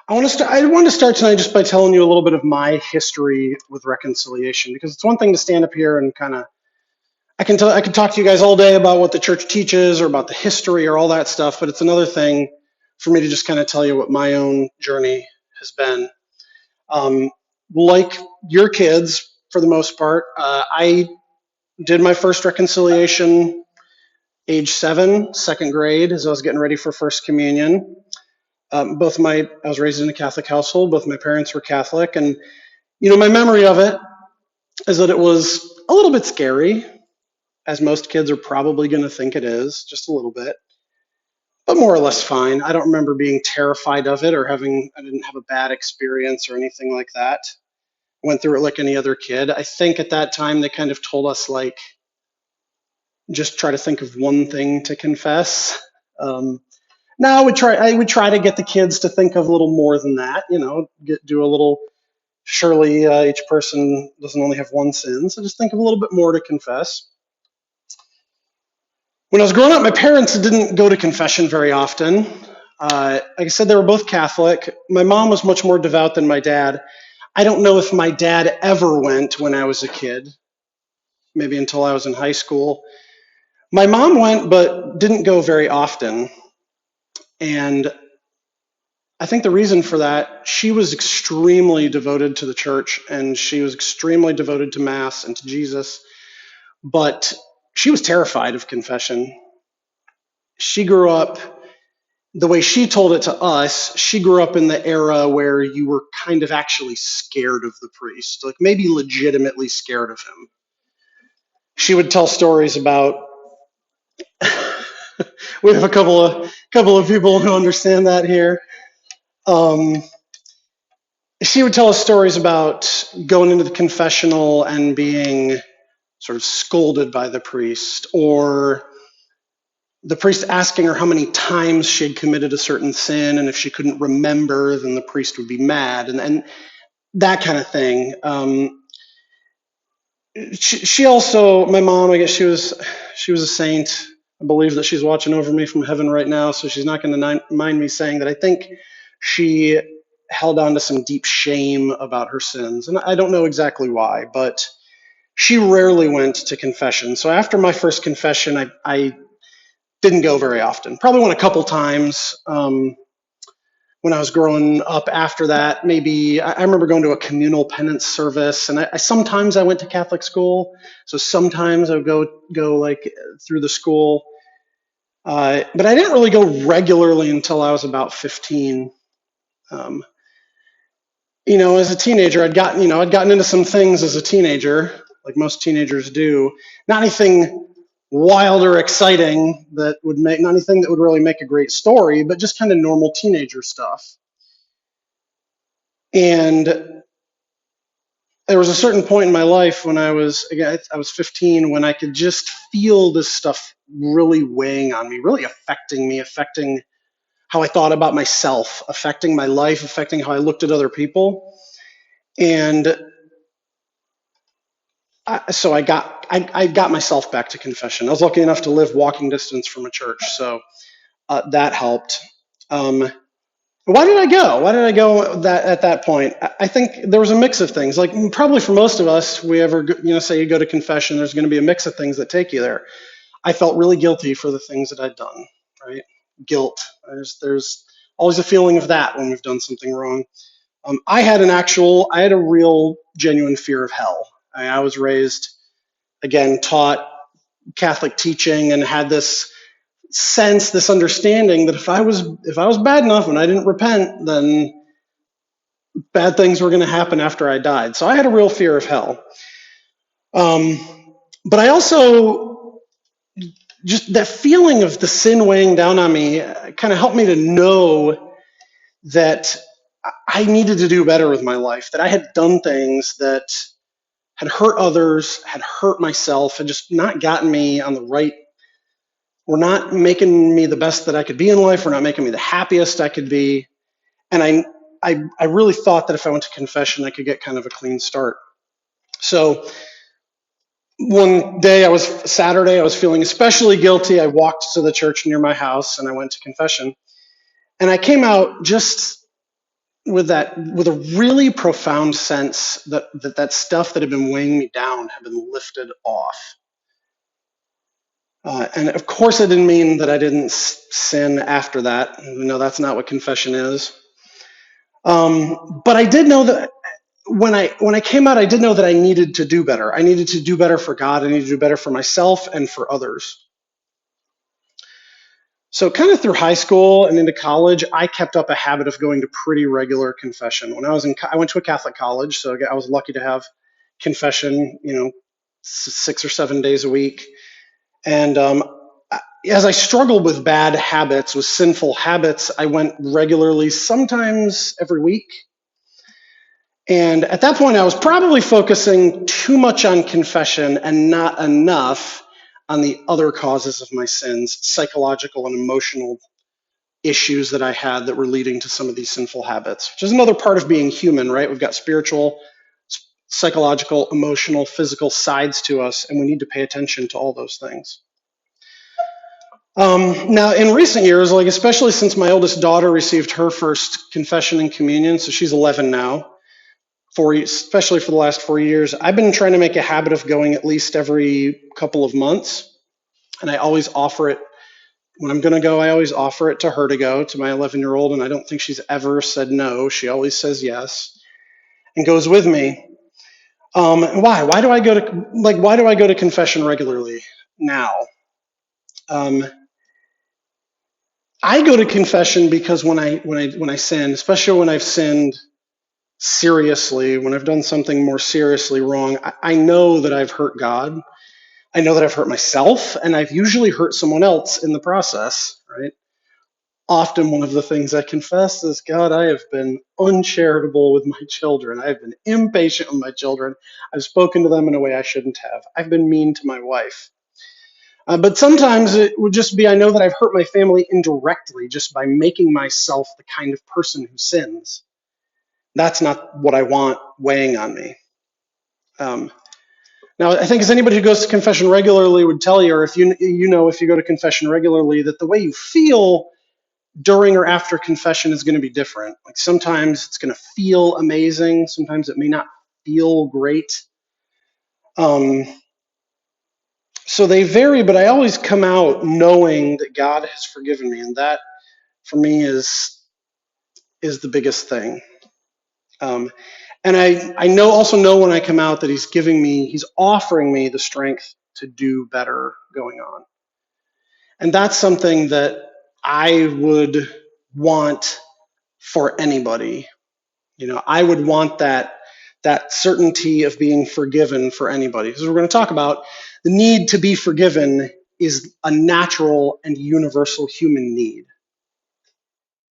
I want to start tonight just by telling you a little bit of my history with reconciliation, because it's one thing to stand up here and kind of I can talk to you guys all day about what the church teaches or about the history or all that stuff, but it's another thing for me to just kind of tell you what my own journey has been. Um, like your kids, for the most part, I did my first reconciliation age 7, second grade, as I was getting ready for First Communion. I was raised in a Catholic household. Both my parents were Catholic, and my memory of it is that it was a little bit scary, as most kids are probably going to think it is, just a little bit, but more or less fine. I don't remember being terrified of it I didn't have a bad experience or anything like that. Went through it like any other kid. I think at that time they kind of told us, like, just try to think of one thing to confess. Now I would try to get the kids to think of a little more than that, do a little. Surely each person doesn't only have one sin, so just think of a little bit more to confess. When I was growing up, my parents didn't go to confession very often. Like I said, they were both Catholic. My mom was much more devout than my dad. I don't know if my dad ever went when I was a kid, maybe until I was in high school. My mom went, but didn't go very often. And I think the reason for that, she was extremely devoted to the church, and she was extremely devoted to Mass and to Jesus, but she was terrified of confession. She grew up, the way she told it to us, she grew up in the era where you were kind of actually scared of the priest, like maybe legitimately scared of him. She would tell stories about, we have a couple of people who understand that here. She would tell us stories about going into the confessional and being sort of scolded by the priest, or the priest asking her how many times she had committed a certain sin, and if she couldn't remember, then the priest would be mad, and that kind of thing. She also, my mom, I guess she was a saint. I believe that she's watching over me from heaven right now, so she's not going to mind me saying that I think she held on to some deep shame about her sins. And I don't know exactly why, but she rarely went to confession. So after my first confession, I didn't go very often. Probably went a couple times when I was growing up. After that, maybe I remember going to a communal penance service, and sometimes I went to Catholic school, so sometimes I would go like through the school, but I didn't really go regularly until I was about 15. As a teenager, I'd gotten into some things as a teenager, like most teenagers do. Not anything wild or exciting not anything that would really make a great story, but just kind of normal teenager stuff. And there was a certain point in my life when I was 15, when I could just feel this stuff really weighing on me, really affecting me, affecting how I thought about myself, affecting my life, affecting how I looked at other people. And so I got myself back to confession. I was lucky enough to live walking distance from a church, so that helped. Why did I go? Why did I go at that point? I think there was a mix of things. Like probably for most of us, we ever say you go to confession, there's going to be a mix of things that take you there. I felt really guilty for the things that I'd done. Right? Guilt. There's always a feeling of that when we've done something wrong. I had a real, genuine fear of hell. I was raised, again, taught Catholic teaching, and had this sense, this understanding that if I was bad enough and I didn't repent, then bad things were going to happen after I died. So I had a real fear of hell. But I also, just that feeling of the sin weighing down on me kind of helped me to know that I needed to do better with my life, that I had done things that had hurt others, had hurt myself, had just not gotten me on the right, were not making me the best that I could be in life, were not making me the happiest I could be. And I really thought that if I went to confession, I could get kind of a clean start. So one day, Saturday, I was feeling especially guilty. I walked to the church near my house and I went to confession. And I came out just with a really profound sense that stuff that had been weighing me down had been lifted off. And of course, it didn't mean that I didn't sin after that. No, that's not what confession is. But I did know that when I came out, I did know that I needed to do better. I needed to do better for God. I needed to do better for myself and for others. So kind of through high school and into college, I kept up a habit of going to pretty regular confession. When I went to a Catholic college, so I was lucky to have confession, 6 or 7 days a week. And as I struggled with bad habits, with sinful habits, I went regularly, sometimes every week. And at that point, I was probably focusing too much on confession and not enough on the other causes of my sins, psychological and emotional issues that I had that were leading to some of these sinful habits, which is another part of being human, right? We've got spiritual, psychological, emotional, physical sides to us, and we need to pay attention to all those things. Now, in recent years, like especially since my oldest daughter received her first confession and communion, so she's 11 now, especially for the last 4 years, I've been trying to make a habit of going at least every couple of months, and I always offer it. When I'm going to go, I always offer it to her to go, to my 11-year-old, and I don't think she's ever said no. She always says yes and goes with me. Why? Why do I go to confession regularly now? I go to confession because when I sin, especially when I've sinned seriously, when I've done something more seriously wrong, I know that I've hurt God. I know that I've hurt myself, and I've usually hurt someone else in the process, right? Often one of the things I confess is, God, I have been uncharitable with my children. I've been impatient with my children. I've spoken to them in a way I shouldn't have. I've been mean to my wife. But sometimes it would just be, I know that I've hurt my family indirectly just by making myself the kind of person who sins. That's not what I want weighing on me. Now, I think as anybody who goes to confession regularly would tell you, or if you go to confession regularly, that the way you feel during or after confession is going to be different. Like sometimes it's going to feel amazing. Sometimes it may not feel great. So they vary, but I always come out knowing that God has forgiven me, and that for me is the biggest thing. And I also know when I come out that He's offering me the strength to do better going on. And that's something that I would want for anybody. I would want that certainty of being forgiven for anybody. Because we're going to talk about the need to be forgiven is a natural and universal human need.